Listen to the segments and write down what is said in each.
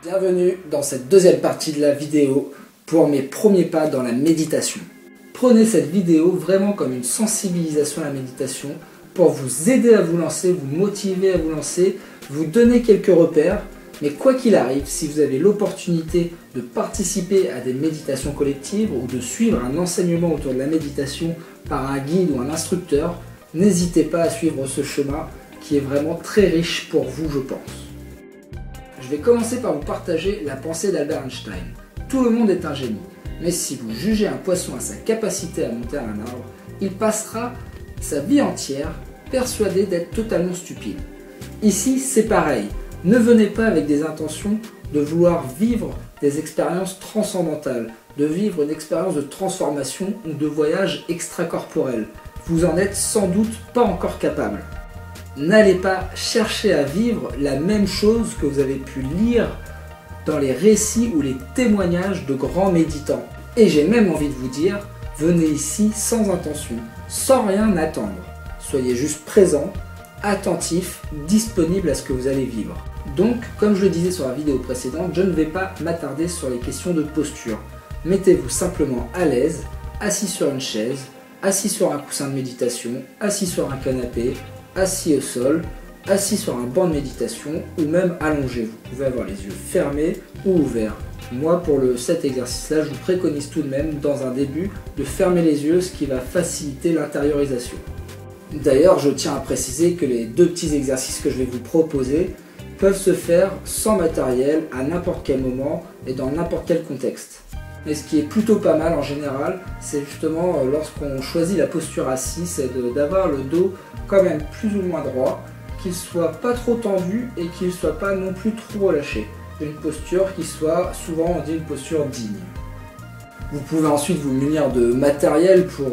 Bienvenue dans cette deuxième partie de la vidéo pour mes premiers pas dans la méditation. Prenez cette vidéo vraiment comme une sensibilisation à la méditation pour vous aider à vous lancer, vous motiver à vous lancer, vous donner quelques repères. Mais quoi qu'il arrive, si vous avez l'opportunité de participer à des méditations collectives ou de suivre un enseignement autour de la méditation par un guide ou un instructeur, n'hésitez pas à suivre ce chemin qui est vraiment très riche pour vous, je pense. Je vais commencer par vous partager la pensée d'Albert Einstein. Tout le monde est un génie, mais si vous jugez un poisson à sa capacité à monter à un arbre, il passera sa vie entière persuadé d'être totalement stupide. Ici, c'est pareil. Ne venez pas avec des intentions de vouloir vivre des expériences transcendantales, de vivre une expérience de transformation ou de voyage extracorporel. Vous en êtes sans doute pas encore capable. N'allez pas chercher à vivre la même chose que vous avez pu lire dans les récits ou les témoignages de grands méditants. Et j'ai même envie de vous dire, venez ici sans intention, sans rien attendre. Soyez juste présent, attentif, disponible à ce que vous allez vivre. Donc, comme je le disais sur la vidéo précédente, je ne vais pas m'attarder sur les questions de posture. Mettez-vous simplement à l'aise, assis sur une chaise, assis sur un coussin de méditation, assis sur un canapé, assis au sol, assis sur un banc de méditation ou même allongé. Vous pouvez avoir les yeux fermés ou ouverts. Moi, pour cet exercice-là, je vous préconise tout de même, dans un début, de fermer les yeux, ce qui va faciliter l'intériorisation. D'ailleurs, je tiens à préciser que les deux petits exercices que je vais vous proposer peuvent se faire sans matériel, à n'importe quel moment et dans n'importe quel contexte. Mais ce qui est plutôt pas mal en général, c'est justement lorsqu'on choisit la posture assise, c'est d'avoir le dos quand même plus ou moins droit, qu'il soit pas trop tendu et qu'il soit pas non plus trop relâché. Une posture qui soit, souvent on dit une posture digne. Vous pouvez ensuite vous munir de matériel pour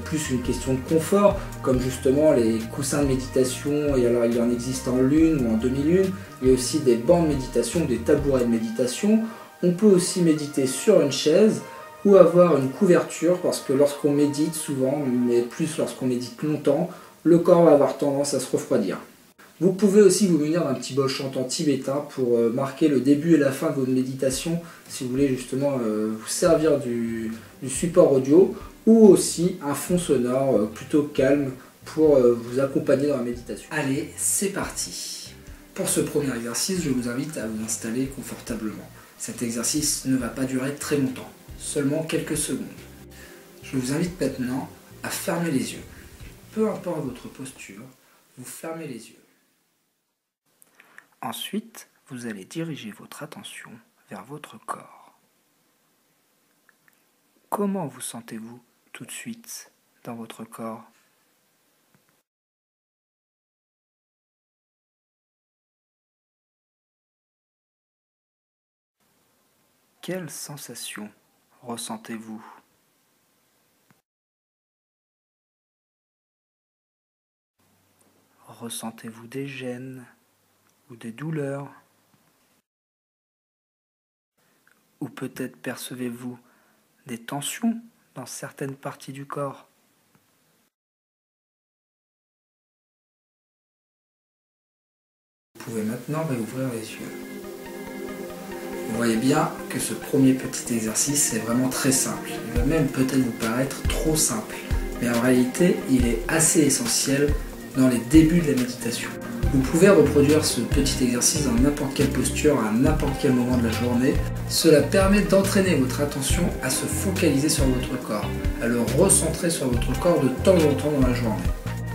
plus une question de confort, comme justement les coussins de méditation, et alors il en existe en lune ou en demi-lune, il y a aussi des bancs de méditation, des tabourets de méditation. On peut aussi méditer sur une chaise ou avoir une couverture, parce que lorsqu'on médite souvent, mais plus lorsqu'on médite longtemps, le corps va avoir tendance à se refroidir. Vous pouvez aussi vous munir d'un petit bol chantant tibétain pour marquer le début et la fin de votre méditation, si vous voulez justement vous servir du support audio, ou aussi un fond sonore plutôt calme pour vous accompagner dans la méditation. Allez, c'est parti. Pour ce premier exercice, je vous invite à vous installer confortablement. Cet exercice ne va pas durer très longtemps, seulement quelques secondes. Je vous invite maintenant à fermer les yeux. Peu importe votre posture, vous fermez les yeux. Ensuite, vous allez diriger votre attention vers votre corps. Comment vous sentez-vous tout de suite dans votre corps ? Quelles sensations ressentez-vous ? Ressentez-vous des gênes ou des douleurs ? Ou peut-être percevez-vous des tensions dans certaines parties du corps ? Vous pouvez maintenant réouvrir les yeux. Vous voyez bien que ce premier petit exercice est vraiment très simple. Il va même peut-être vous paraître trop simple. Mais en réalité, il est assez essentiel dans les débuts de la méditation. Vous pouvez reproduire ce petit exercice dans n'importe quelle posture, à n'importe quel moment de la journée. Cela permet d'entraîner votre attention à se focaliser sur votre corps, à le recentrer sur votre corps de temps en temps dans la journée.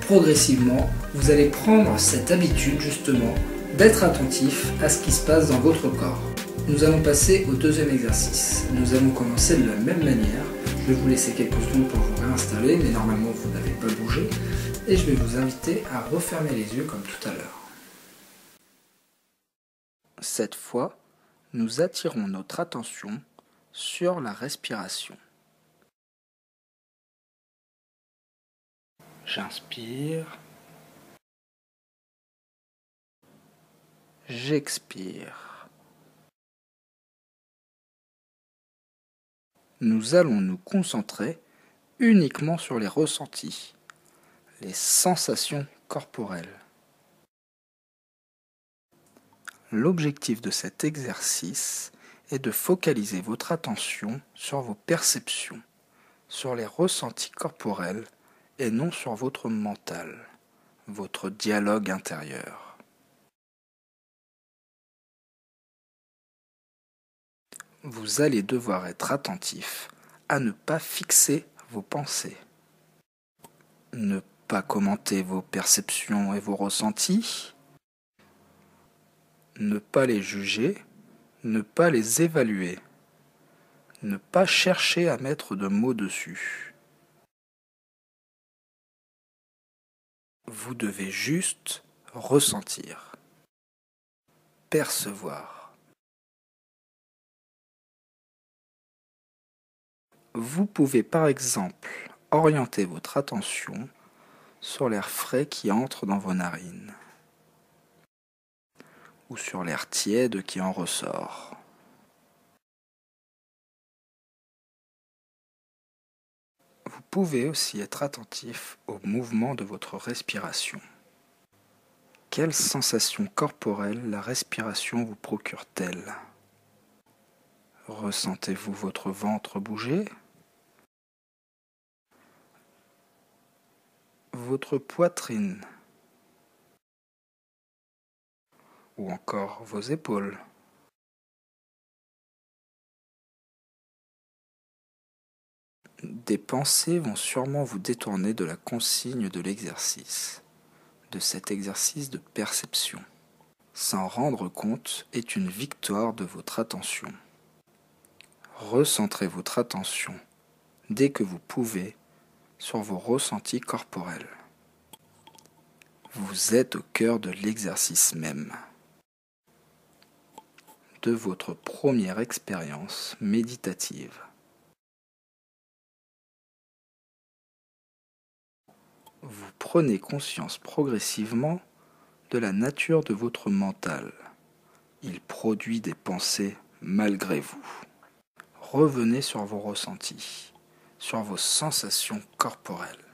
Progressivement, vous allez prendre cette habitude justement d'être attentif à ce qui se passe dans votre corps. Nous allons passer au deuxième exercice. Nous allons commencer de la même manière. Je vais vous laisser quelques secondes pour vous réinstaller, mais normalement vous n'avez pas bougé. Et je vais vous inviter à refermer les yeux comme tout à l'heure. Cette fois, nous attirons notre attention sur la respiration. J'inspire. J'expire. Nous allons nous concentrer uniquement sur les ressentis, les sensations corporelles. L'objectif de cet exercice est de focaliser votre attention sur vos perceptions, sur les ressentis corporels et non sur votre mental, votre dialogue intérieur. Vous allez devoir être attentif à ne pas fixer vos pensées, ne pas commenter vos perceptions et vos ressentis, ne pas les juger, ne pas les évaluer, ne pas chercher à mettre de mots dessus. Vous devez juste ressentir, percevoir. Vous pouvez par exemple orienter votre attention sur l'air frais qui entre dans vos narines ou sur l'air tiède qui en ressort. Vous pouvez aussi être attentif au mouvement de votre respiration. Quelles sensations corporelles la respiration vous procure-t-elle ? Ressentez-vous votre ventre bouger ? Votre poitrine ? Ou encore vos épaules ? Des pensées vont sûrement vous détourner de la consigne de l'exercice, de cet exercice de perception. S'en rendre compte est une victoire de votre attention. Recentrez votre attention dès que vous pouvez sur vos ressentis corporels. Vous êtes au cœur de l'exercice même, de votre première expérience méditative. Vous prenez conscience progressivement de la nature de votre mental. Il produit des pensées malgré vous. Revenez sur vos ressentis, sur vos sensations corporelles.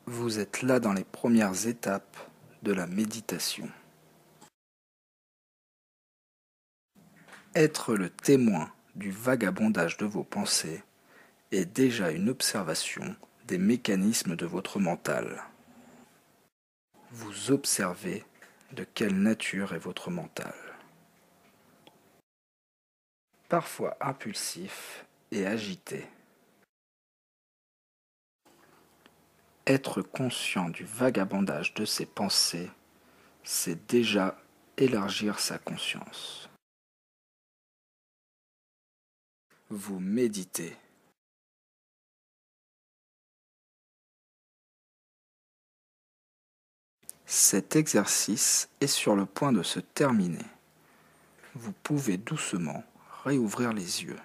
Vous êtes là dans les premières étapes de la méditation. Être le témoin du vagabondage de vos pensées est déjà une observation des mécanismes de votre mental. Vous observez de quelle nature est votre mental. Parfois impulsif et agité. Être conscient du vagabondage de ses pensées, c'est déjà élargir sa conscience. Vous méditez. Cet exercice est sur le point de se terminer. Vous pouvez doucement réouvrir les yeux.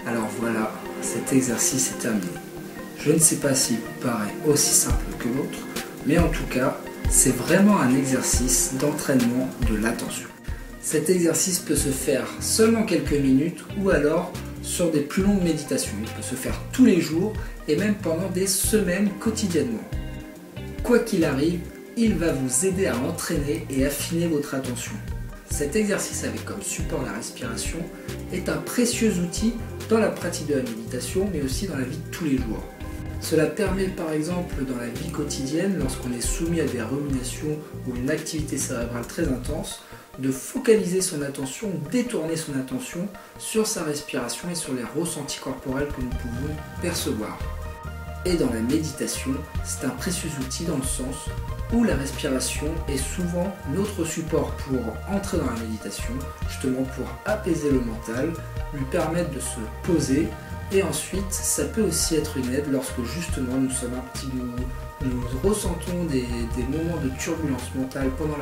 Alors voilà, cet exercice est terminé. Je ne sais pas s'il vous paraît aussi simple que l'autre, mais en tout cas, c'est vraiment un exercice d'entraînement de l'attention. Cet exercice peut se faire seulement quelques minutes ou alors sur des plus longues méditations. Il peut se faire tous les jours et même pendant des semaines quotidiennement. Quoi qu'il arrive, il va vous aider à entraîner et affiner votre attention. Cet exercice avec comme support la respiration est un précieux outil dans la pratique de la méditation mais aussi dans la vie de tous les jours. Cela permet par exemple dans la vie quotidienne, lorsqu'on est soumis à des ruminations ou une activité cérébrale très intense, de focaliser son attention, détourner son attention sur sa respiration et sur les ressentis corporels que nous pouvons percevoir. Et dans la méditation, c'est un précieux outil dans le sens où la respiration est souvent notre support pour entrer dans la méditation, justement pour apaiser le mental, lui permettre de se poser. Et ensuite, ça peut aussi être une aide lorsque justement nous ressentons des moments de turbulence mentale pendant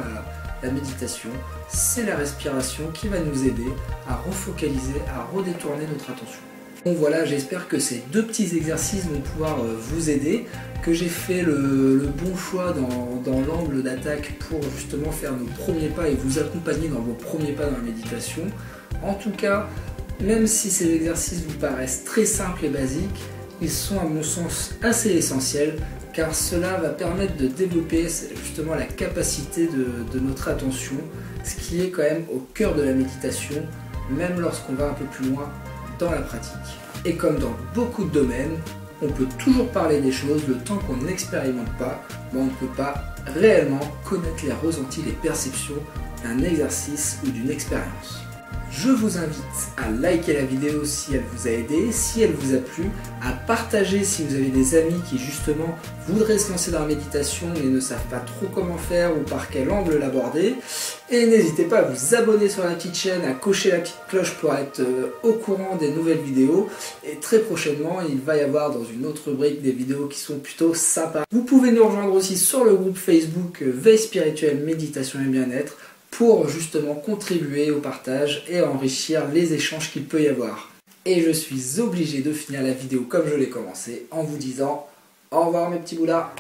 la méditation. C'est la respiration qui va nous aider à refocaliser, à redétourner notre attention. Bon voilà, j'espère que ces deux petits exercices vont pouvoir vous aider, que j'ai fait le bon choix dans l'angle d'attaque pour justement faire nos premiers pas et vous accompagner dans vos premiers pas dans la méditation. En tout cas, Même si ces exercices vous paraissent très simples et basiques, ils sont à mon sens assez essentiels car cela va permettre de développer justement la capacité de notre attention, ce qui est quand même au cœur de la méditation, même lorsqu'on va un peu plus loin dans la pratique. Et comme dans beaucoup de domaines, on peut toujours parler des choses, le temps qu'on n'expérimente pas, on ne peut pas réellement connaître les ressentis, les perceptions d'un exercice ou d'une expérience. Je vous invite à liker la vidéo si elle vous a aidé, si elle vous a plu, à partager si vous avez des amis qui justement voudraient se lancer dans la méditation mais ne savent pas trop comment faire ou par quel angle l'aborder. Et n'hésitez pas à vous abonner sur la petite chaîne, à cocher la petite cloche pour être au courant des nouvelles vidéos. Et très prochainement, il va y avoir dans une autre rubrique des vidéos qui sont plutôt sympas. Vous pouvez nous rejoindre aussi sur le groupe Facebook Veille spirituelle, méditation et bien-être, pour justement contribuer au partage et enrichir les échanges qu'il peut y avoir. Et je suis obligé de finir la vidéo comme je l'ai commencé en vous disant au revoir mes petits boulards.